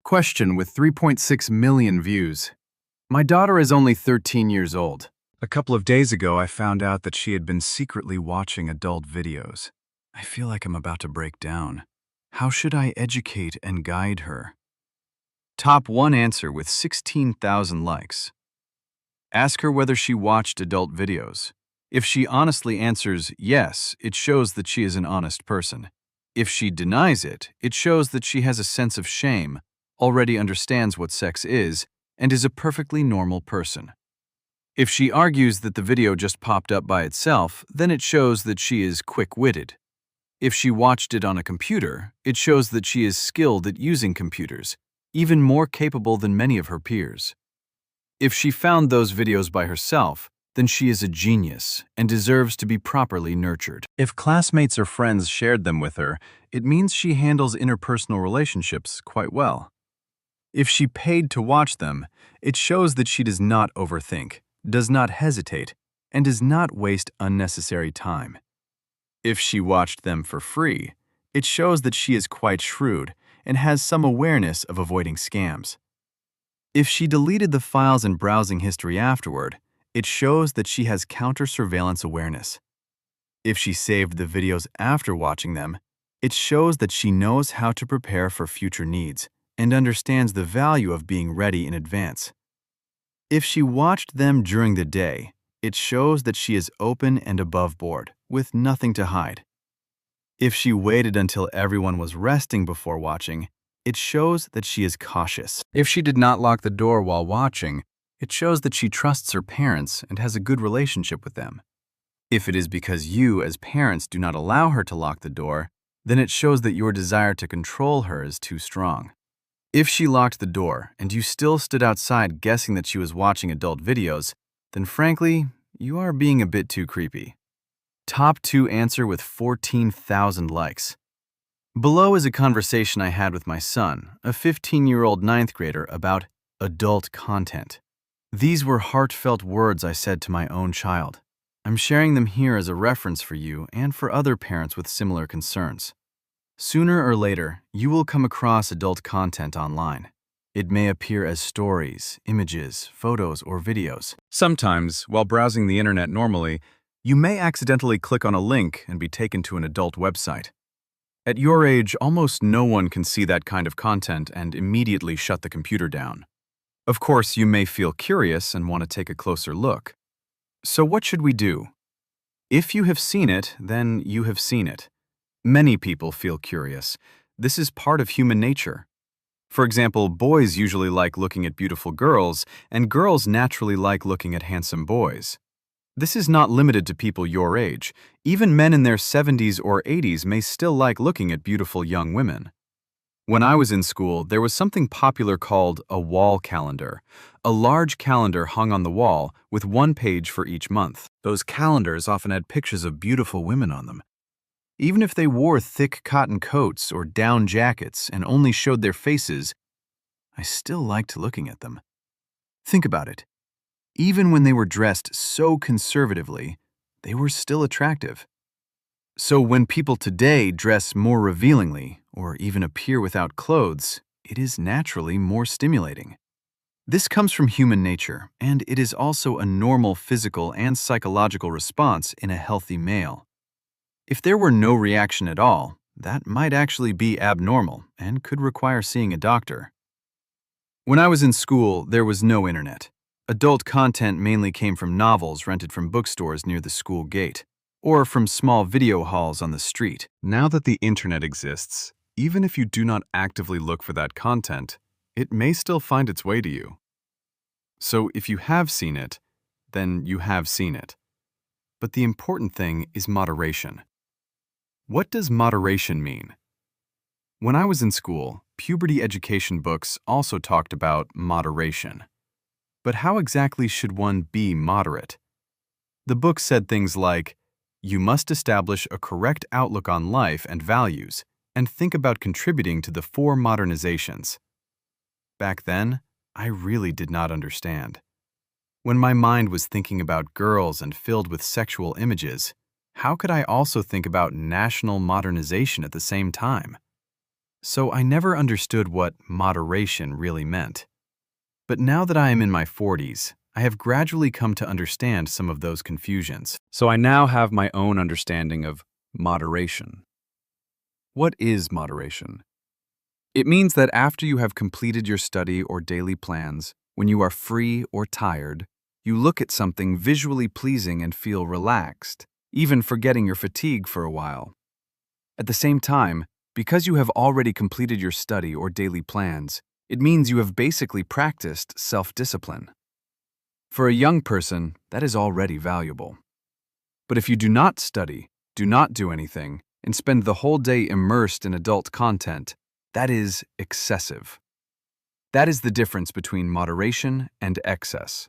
Question with 3.6 million views. My daughter is only 13 years old. A couple of days ago, I found out that she had been secretly watching adult videos. I feel like I'm about to break down. How should I educate and guide her? Top 1 answer with 16,000 likes. Ask her whether she watched adult videos. If she honestly answers yes, it shows that she is an honest person. If she denies it, it shows that she has a sense of shame, already understands what sex is, and is a perfectly normal person. If she argues that the video just popped up by itself, then it shows that she is quick-witted. If she watched it on a computer, it shows that she is skilled at using computers, even more capable than many of her peers. If she found those videos by herself, then she is a genius and deserves to be properly nurtured. If classmates or friends shared them with her, it means she handles interpersonal relationships quite well. If she paid to watch them, it shows that she does not overthink, does not hesitate, and does not waste unnecessary time. If she watched them for free, it shows that she is quite shrewd and has some awareness of avoiding scams. If she deleted the files and browsing history afterward, it shows that she has counter-surveillance awareness. If she saved the videos after watching them, it shows that she knows how to prepare for future needs and understands the value of being ready in advance. If she watched them during the day, it shows that she is open and above board, with nothing to hide. If she waited until everyone was resting before watching, it shows that she is cautious. If she did not lock the door while watching, it shows that she trusts her parents and has a good relationship with them. If it is because you, as parents, do not allow her to lock the door, then it shows that your desire to control her is too strong. If she locked the door and you still stood outside guessing that she was watching adult videos, then frankly, you are being a bit too creepy. Top 2 answer with 14,000 likes. Below is a conversation I had with my son, a 15-year-old 9th grader, about adult content. These were heartfelt words I said to my own child. I'm sharing them here as a reference for you and for other parents with similar concerns. Sooner or later, you will come across adult content online. It may appear as stories, images, photos, or videos. Sometimes, while browsing the internet normally, you may accidentally click on a link and be taken to an adult website. At your age, almost no one can see that kind of content and immediately shut the computer down. Of course, you may feel curious and want to take a closer look. So what should we do? If you have seen it, then you have seen it. Many people feel curious. This is part of human nature. For example, boys usually like looking at beautiful girls, and girls naturally like looking at handsome boys. This is not limited to people your age. Even men in their 70s or 80s may still like looking at beautiful young women. When I was in school, there was something popular called a wall calendar, a large calendar hung on the wall with one page for each month. Those calendars often had pictures of beautiful women on them. Even if they wore thick cotton coats or down jackets and only showed their faces, I still liked looking at them. Think about it. Even when they were dressed so conservatively, they were still attractive. So when people today dress more revealingly or even appear without clothes, it is naturally more stimulating. This comes from human nature, and it is also a normal physical and psychological response in a healthy male. If there were no reaction at all, that might actually be abnormal and could require seeing a doctor. When I was in school, there was no internet. Adult content mainly came from novels rented from bookstores near the school gate, or from small video halls on the street. Now that the internet exists, even if you do not actively look for that content, it may still find its way to you. So if you have seen it, then you have seen it. But the important thing is moderation. What does moderation mean? When I was in school, puberty education books also talked about moderation. But how exactly should one be moderate? The book said things like, you must establish a correct outlook on life and values, and think about contributing to the 4 modernizations. Back then, I really did not understand. When my mind was thinking about girls and filled with sexual images, how could I also think about national modernization at the same time? so I never understood what moderation really meant. But now that I am in my 40s, I have gradually come to understand some of those confusions. So I now have my own understanding of moderation. What is moderation? It means that after you have completed your study or daily plans, when you are free or tired, you look at something visually pleasing and feel relaxed, even forgetting your fatigue for a while. At the same time, because you have already completed your study or daily plans, it means you have basically practiced self-discipline. For a young person, that is already valuable. But if you do not study, do not do anything, and spend the whole day immersed in adult content, that is excessive. That is the difference between moderation and excess.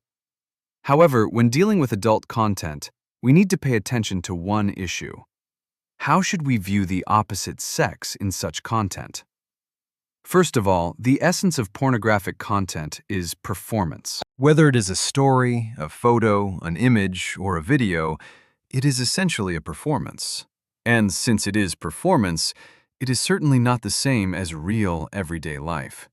However, when dealing with adult content, we need to pay attention to one issue. How should we view the opposite sex in such content? First of all, the essence of pornographic content is performance. Whether it is a story, a photo, an image, or a video, it is essentially a performance. And since it is performance, it is certainly not the same as real everyday life.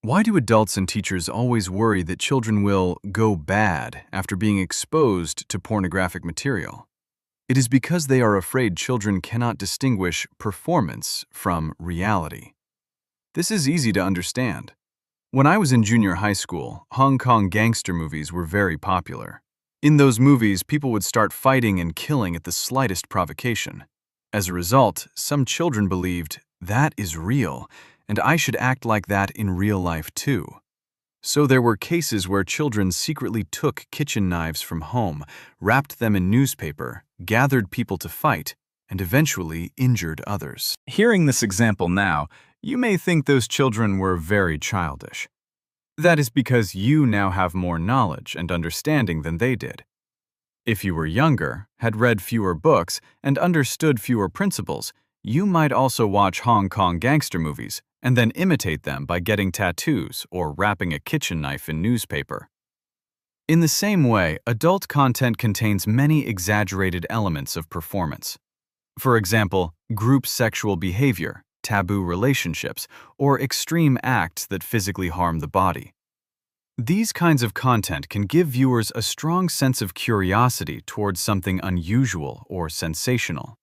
Why do adults and teachers always worry that children will go bad after being exposed to pornographic material? It is because they are afraid children cannot distinguish performance from reality. This is easy to understand. When I was in junior high school, Hong Kong gangster movies were very popular. In those movies, people would start fighting and killing at the slightest provocation. As a result, some children believed, that is real, and I should act like that in real life too. So there were cases where children secretly took kitchen knives from home, wrapped them in newspaper, gathered people to fight, and eventually injured others. Hearing this example now, you may think those children were very childish. That is because you now have more knowledge and understanding than they did. If you were younger, had read fewer books, and understood fewer principles, you might also watch Hong Kong gangster movies and then imitate them by getting tattoos or wrapping a kitchen knife in newspaper. In the same way, adult content contains many exaggerated elements of performance. For example, group sexual behavior, taboo relationships, or extreme acts that physically harm the body. These kinds of content can give viewers a strong sense of curiosity towards something unusual or sensational.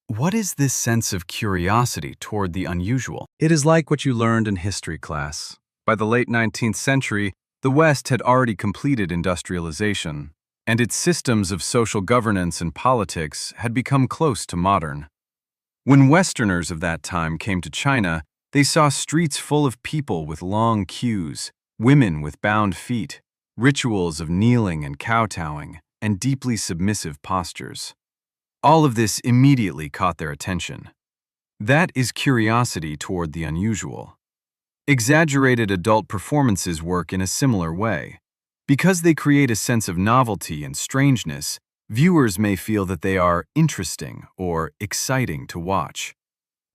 What is this sense of curiosity toward the unusual? It is like what you learned in history class. By the late 19th century, the West had already completed industrialization, and its systems of social governance and politics had become close to modern. When Westerners of that time came to China, they saw streets full of people with long queues, women with bound feet, rituals of kneeling and kowtowing, and deeply submissive postures. All of this immediately caught their attention. That is curiosity toward the unusual. Exaggerated adult performances work in a similar way. Because they create a sense of novelty and strangeness, viewers may feel that they are interesting or exciting to watch.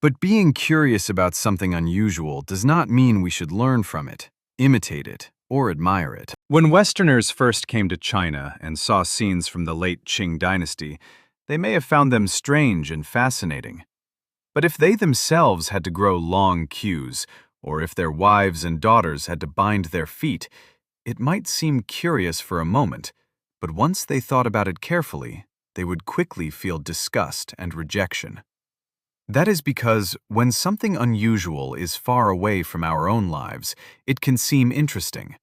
But being curious about something unusual does not mean we should learn from it, imitate it, or admire it. When Westerners first came to China and saw scenes from the late Qing dynasty, they may have found them strange and fascinating. But if they themselves had to grow long queues, or if their wives and daughters had to bind their feet, it might seem curious for a moment, but once they thought about it carefully, they would quickly feel disgust and rejection. That is because when something unusual is far away from our own lives, it can seem interesting.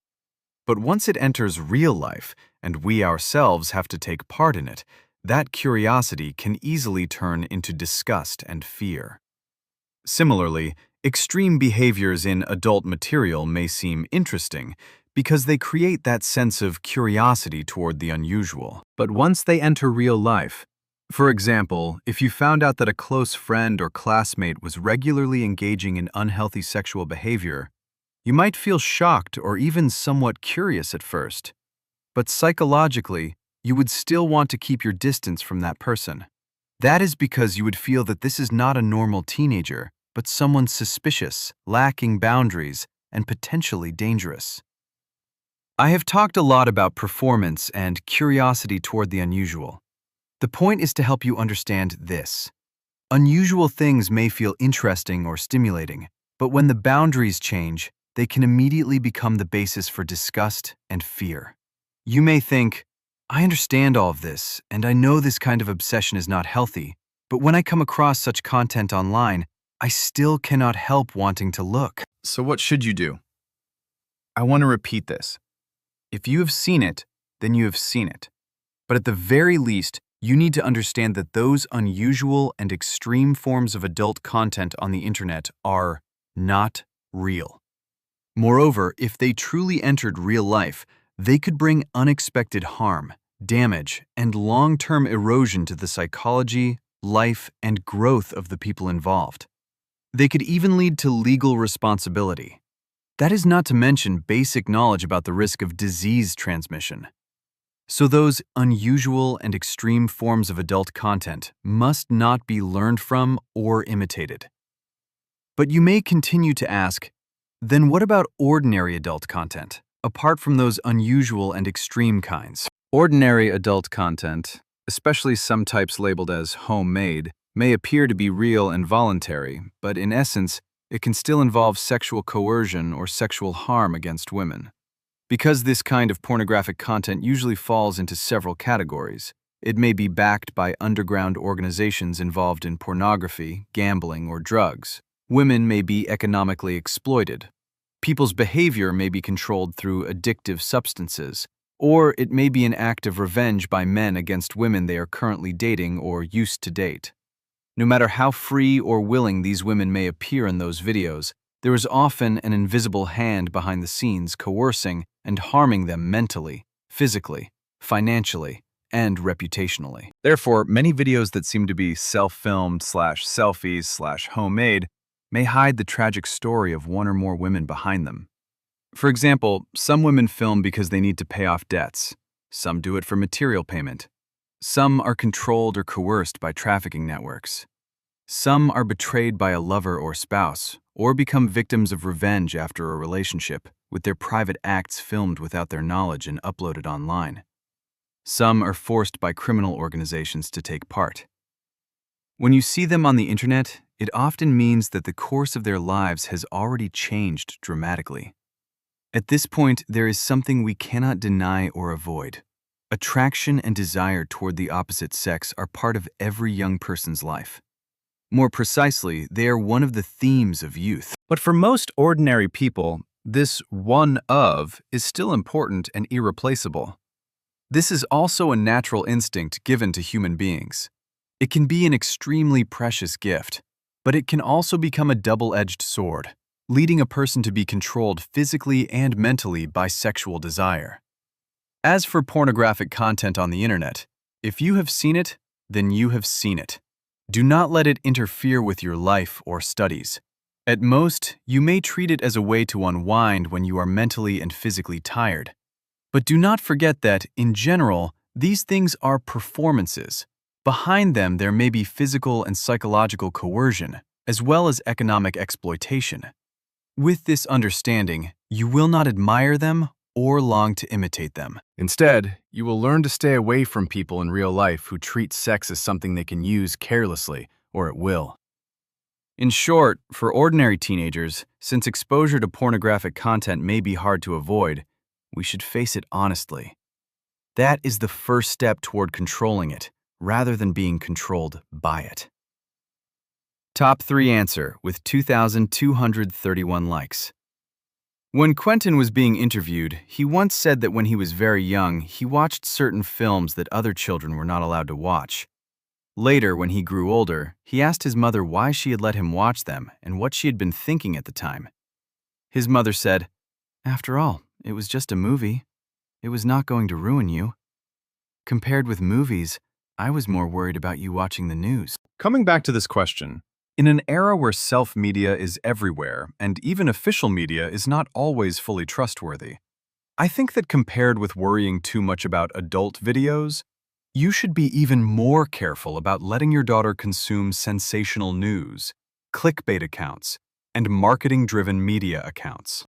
But once it enters real life, and we ourselves have to take part in it, that curiosity can easily turn into disgust and fear. Similarly, extreme behaviors in adult material may seem interesting because they create that sense of curiosity toward the unusual. But once they enter real life, for example, if you found out that a close friend or classmate was regularly engaging in unhealthy sexual behavior, you might feel shocked or even somewhat curious at first. But psychologically, you would still want to keep your distance from that person. That is because you would feel that this is not a normal teenager, but someone suspicious, lacking boundaries, and potentially dangerous. I have talked a lot about performance and curiosity toward the unusual. The point is to help you understand this. Unusual things may feel interesting or stimulating, but when the boundaries change, they can immediately become the basis for disgust and fear. You may think, I understand all of this, and I know this kind of obsession is not healthy, but when I come across such content online, I still cannot help wanting to look. So what should you do? I want to repeat this. If you have seen it, then you have seen it. But at the very least, you need to understand that those unusual and extreme forms of adult content on the internet are not real. Moreover, if they truly entered real life, they could bring unexpected harm, damage, and long-term erosion to the psychology, life, and growth of the people involved. They could even lead to legal responsibility. That is not to mention basic knowledge about the risk of disease transmission. So those unusual and extreme forms of adult content must not be learned from or imitated. But you may continue to ask, then what about ordinary adult content, apart from those unusual and extreme kinds? Ordinary adult content, especially some types labeled as homemade, may appear to be real and voluntary, but in essence, it can still involve sexual coercion or sexual harm against women. Because this kind of pornographic content usually falls into several categories, it may be backed by underground organizations involved in pornography, gambling, or drugs. Women may be economically exploited. People's behavior may be controlled through addictive substances, or it may be an act of revenge by men against women they are currently dating or used to date. No matter how free or willing these women may appear in those videos, there is often an invisible hand behind the scenes coercing and harming them mentally, physically, financially, and reputationally. Therefore, many videos that seem to be self-filmed /selfies /homemade may hide the tragic story of one or more women behind them. For example, some women film because they need to pay off debts. Some do it for material payment. Some are controlled or coerced by trafficking networks. Some are betrayed by a lover or spouse, or become victims of revenge after a relationship, with their private acts filmed without their knowledge and uploaded online. Some are forced by criminal organizations to take part. When you see them on the internet, it often means that the course of their lives has already changed dramatically. At this point, there is something we cannot deny or avoid. Attraction and desire toward the opposite sex are part of every young person's life. More precisely, they are one of the themes of youth. But for most ordinary people, this one of is still important and irreplaceable. This is also a natural instinct given to human beings. It can be an extremely precious gift, but it can also become a double-edged sword, leading a person to be controlled physically and mentally by sexual desire. As for pornographic content on the internet, if you have seen it, then you have seen it. Do not let it interfere with your life or studies. At most, you may treat it as a way to unwind when you are mentally and physically tired. But do not forget that, in general, these things are performances. Behind them, there may be physical and psychological coercion, as well as economic exploitation. With this understanding, you will not admire them or long to imitate them. Instead, you will learn to stay away from people in real life who treat sex as something they can use carelessly or at will. In short, for ordinary teenagers, since exposure to pornographic content may be hard to avoid, we should face it honestly. That is the first step toward controlling it, rather than being controlled by it. Top 3 answer with 2,231 likes. When Quentin was being interviewed, he once said that when he was very young, he watched certain films that other children were not allowed to watch. Later, when he grew older, he asked his mother why she had let him watch them and what she had been thinking at the time. His mother said, "After all, it was just a movie. It was not going to ruin you. Compared with movies, I was more worried about you watching the news." Coming back to this question, in an era where self-media is everywhere and even official media is not always fully trustworthy, I think that compared with worrying too much about adult videos, you should be even more careful about letting your daughter consume sensational news, clickbait accounts, and marketing-driven media accounts.